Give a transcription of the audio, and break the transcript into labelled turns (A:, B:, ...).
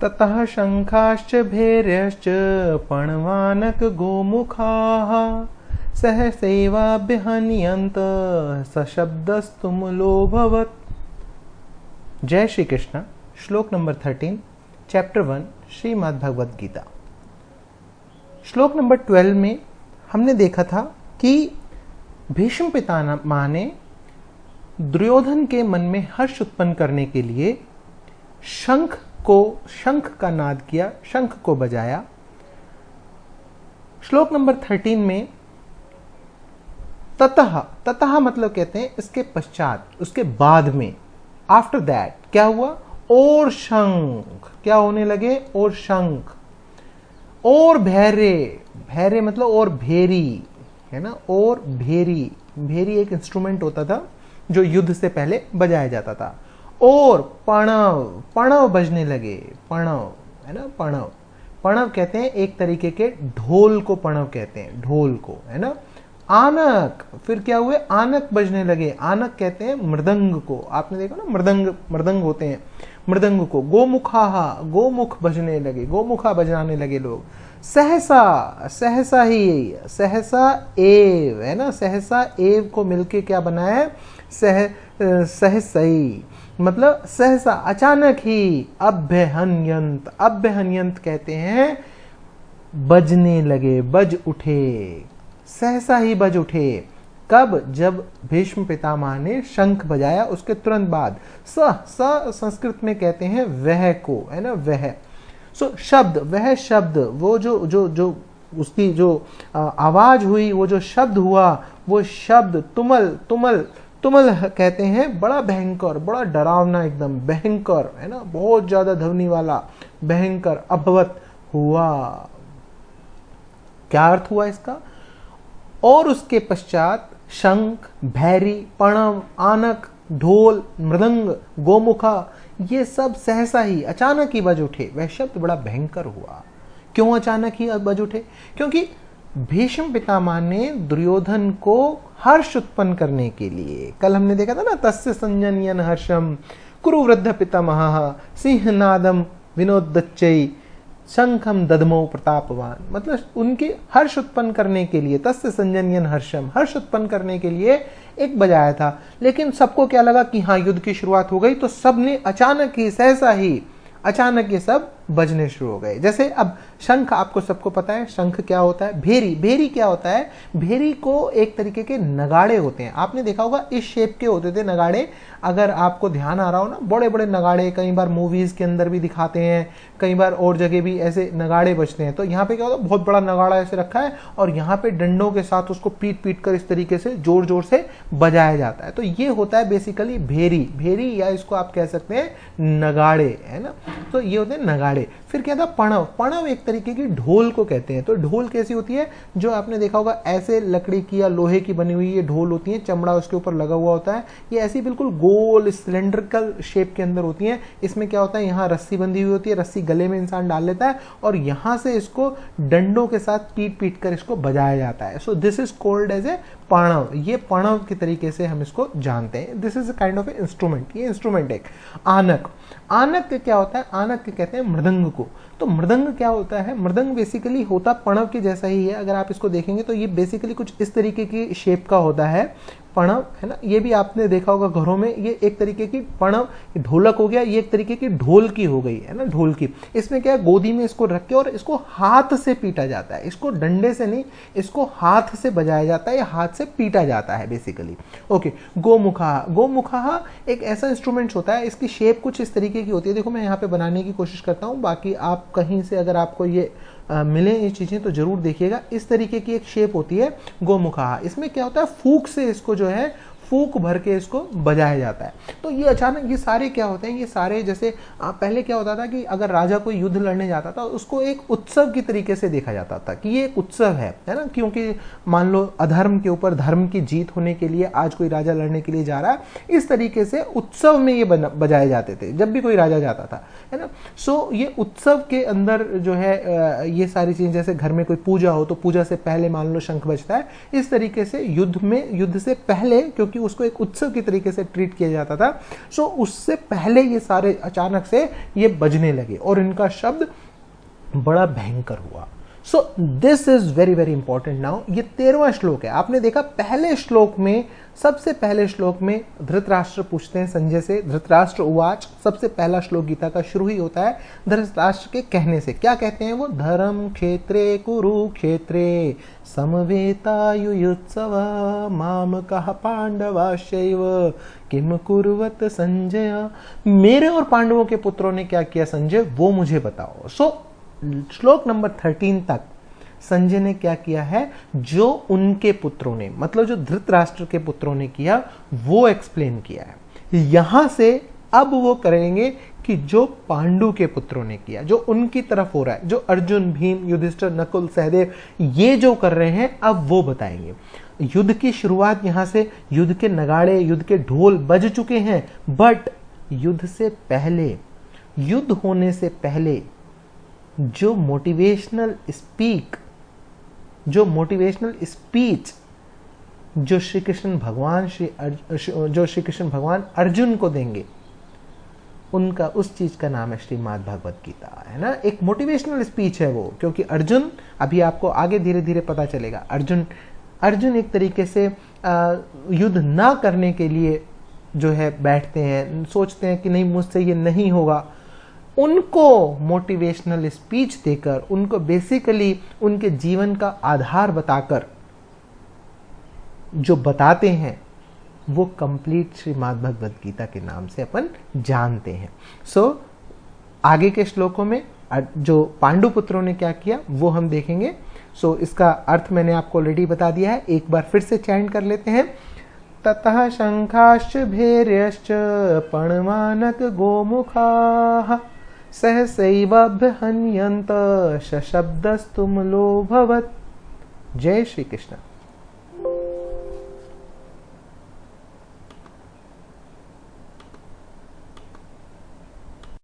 A: ततः शंखाश्च भैर्यश्च पणवानक गोमुखाः सहसैवाभ्यहन्यन्त सशब्दस्तुमुलोऽभवत्। जय श्री कृष्ण। श्लोक नंबर 13, चैप्टर 1, श्रीमद् भगवद गीता। श्लोक नंबर 12 में हमने देखा था कि भीष्म पितामह ने दुर्योधन के मन में हर्ष उत्पन्न करने के लिए शंख का नाद किया, शंख को बजाया। श्लोक नंबर 13 में ततः मतलब कहते हैं इसके पश्चात, उसके बाद में, आफ्टर दैट क्या हुआ? और शंख, क्या होने लगे? और शंख, और भैरे मतलब और भेरी है ना, और भेरी एक इंस्ट्रूमेंट होता था जो युद्ध से पहले बजाया जाता था। और पणव बजने लगे, पणव है ना, पणव कहते हैं एक तरीके के ढोल को पणव कहते हैं, ढोल को है ना। आनक, फिर क्या हुए? आनक बजने लगे। आनक कहते हैं मृदंग को, आपने देखा ना मृदंग होते हैं, मृदंग को। गोमुख बजने लगे, गोमुखा बजाने लगे लोग। सहसा एव है ना, सहसा एव को मिलके क्या बना है? सहसई मतलब सहसा, अचानक ही। अभ्यहन्यंत कहते हैं बजने लगे, बज उठे, सहसा ही बज उठे। कब? जब भीष्म पितामह ने शंख बजाया, उसके तुरंत बाद। संस्कृत में कहते हैं वह को, है ना, वह। शब्द, वह शब्द, वो जो उसकी जो आवाज हुई, वो जो शब्द हुआ, वो शब्द तुमल कहते हैं बड़ा भयंकर, बड़ा डरावना, एकदम भयंकर है ना, बहुत ज्यादा ध्वनि वाला, भयंकर। अभवत हुआ, क्या अर्थ हुआ इसका? और उसके पश्चात शंख, भैरी, पणव, आनक, ढोल, मृदंग, गोमुखा, ये सब सहसा ही, अचानक ही बज उठे। वह शब्द बड़ा भयंकर हुआ। क्यों अचानक ही बज उठे? क्योंकि भीष्म पितामह ने दुर्योधन को हर्ष उत्पन्न करने के लिए, कल हमने देखा था ना, तस्य संजनयन हर्षम कुरुवृद्ध पितामहः सिंहनादम विनोदच्चै शंखम दधमो प्रतापवान। मतलब उनके हर्ष उत्पन्न करने के लिए, तस्य संजनयन हर्षम, हर्ष उत्पन्न करने के लिए एक बजाया था। लेकिन सबको क्या लगा कि हाँ युद्ध की शुरुआत हो गई, तो सबने अचानक ही, सहसा ही, अचानक ये सब बजने शुरू हो गए। जैसे अब शंख, आपको सबको पता है शंख क्या होता है। भेरी क्या होता है? भेरी को एक तरीके के नगाड़े होते हैं, आपने देखा होगा इस शेप के होते थे नगाड़े। अगर आपको ध्यान आ रहा हो ना, बड़े बड़े नगाड़े कई बार मूवीज के अंदर भी दिखाते हैं, कई बार और जगह भी ऐसे नगाड़े बजते हैं। तो यहाँ पे क्या होता है? बहुत बड़ा नगाड़ा ऐसे रखा है और यहाँ पे डंडों के साथ उसको पीट कर इस तरीके से जोर जोर से बजाया जाता है। तो ये होता है बेसिकली भेरी, या इसको आप कह सकते हैं नगाड़े, है ना। तो ये होते हैं नगाड़े। फिर क्या था? पणव एक तरीके की ढोल को कहते हैं। तो ढोल कैसी होती है? जो आपने देखा होगा ऐसे लकड़ी की या लोहे की बनी हुई ये ढोल होती है, चमड़ा उसके ऊपर लगा हुआ होता है। ये ऐसी बिल्कुल गोल सिलेंड्रिकल शेप के अंदर होती है। इसमें क्या होता है? यहाँ रस्सी बंधी हुई होती है, रस्सी गले में इंसान डाल लेता है और यहाँ से इसको डंडों के साथ पीट कर इसको बजाया जाता है। So this is called as a panav. ये पणव के तरीके से हम इसको जानते हैं। This is a kind of a instrument. ये इंस्ट्रूमेंट एक। आनक क्या होता है? आनक कहते हैं मृदंग को। तो मृदंग क्या होता है? मृदंग बेसिकली होता पणव के जैसा ही है। अगर आप इसको देखेंगे तो ये बेसिकली कुछ इस तरीके की शेप का होता है, पणव है ना। ये भी आपने देखा होगा घरों में, ये एक तरीके की पणव, ढोलक हो गया, ये एक तरीके की ढोल की हो गई है ना, ढोल की। इसमें क्या है? गोदी में इसको रख के और इसको हाथ से पीटा जाता है। इसको डंडे से नहीं, इसको हाथ से बजाया जाता है या हाथ से पीटा जाता है बेसिकली। ओके। गोमुखा एक ऐसा इंस्ट्रूमेंट होता है, इसकी शेप कुछ इस तरीके की होती है। देखो मैं यहाँ पे बनाने की कोशिश करता हूँ, बाकी आप कहीं से अगर आपको ये मिले ये चीजें तो जरूर देखिएगा। इस तरीके की एक शेप होती है गोमुखा। इसमें क्या होता है? फूंक से इसको जो है फूंक भर के इसको बजाया जाता है। तो ये अचानक ये सारे क्या होते हैं, ये सारे जैसे पहले क्या होता था कि अगर राजा कोई युद्ध लड़ने जाता था उसको एक उत्सव की तरीके से देखा जाता था कि ये एक उत्सव है ना, क्योंकि मान लो अधर्म के ऊपर धर्म की जीत होने के लिए आज कोई राजा लड़ने के लिए जा रहा है, इस तरीके से उत्सव में ये बजाए जाते थे जब भी कोई राजा जाता था, है ना। सो ये उत्सव के अंदर जो है ये सारी चीजें, जैसे घर में कोई पूजा हो तो पूजा से पहले मान लो शंख बजता है, इस तरीके से युद्ध में, युद्ध से पहले, क्योंकि क्योंकि उसको एक उत्सव की तरीके से ट्रीट किया जाता था। सो उससे पहले ये सारे अचानक से ये बजने लगे और इनका शब्द बड़ा भयंकर हुआ। सो this is very very important. Now ये 13वां श्लोक है। आपने देखा पहले श्लोक में, सबसे पहले श्लोक में धृतराष्ट्र पूछते हैं संजय से, धृतराष्ट्र उवाच, सबसे पहला श्लोक गीता का शुरू ही होता है धृतराष्ट्र के कहने से। क्या कहते हैं वो? धर्म क्षेत्रे कुरुक्षेत्रे समवेतायुयुत्सव माम कह पांडवाश्चैव किम कुर्वत संजय। मेरे और पांडवों के पुत्रों ने क्या किया संजय, वो मुझे बताओ। सो श्लोक नंबर 13 तक संजय ने क्या किया है, जो उनके पुत्रों ने, मतलब जो धृतराष्ट्र के पुत्रों ने किया वो एक्सप्लेन किया है। यहां से अब वो करेंगे कि जो पांडु के पुत्रों ने किया, जो उनकी तरफ हो रहा है, जो अर्जुन, भीम, युधिष्ठिर, नकुल, सहदेव ये जो कर रहे हैं, अब वो बताएंगे। युद्ध की शुरुआत यहां से, युद्ध के नगाड़े, युद्ध के ढोल बज चुके हैं, बट युद्ध से पहले, युद्ध होने से पहले जो मोटिवेशनल स्पीच जो श्री कृष्ण भगवान अर्जुन को देंगे, उनका उस चीज का नाम है श्रीमद् भगवत गीता, है ना। एक मोटिवेशनल स्पीच है वो, क्योंकि अर्जुन, अभी आपको आगे धीरे धीरे पता चलेगा, अर्जुन एक तरीके से युद्ध ना करने के लिए जो है बैठते हैं, सोचते हैं कि नहीं मुझसे ये नहीं होगा। उनको मोटिवेशनल स्पीच देकर, उनको बेसिकली उनके जीवन का आधार बताकर जो बताते हैं, वो कंप्लीट श्रीमद् भगवत गीता के नाम से अपन जानते हैं। सो आगे के श्लोकों में जो पांडु पुत्रों ने क्या किया वो हम देखेंगे। सो इसका अर्थ मैंने आपको ऑलरेडी बता दिया है, एक बार फिर से चैंट कर लेते हैं। ततः शंखाश्च भैर्यश्च पणमानक गोमुखाः सहसैवाभ्यहन्यन्त सशब्दस्तुमुलोऽभवत्। जय श्री कृष्ण।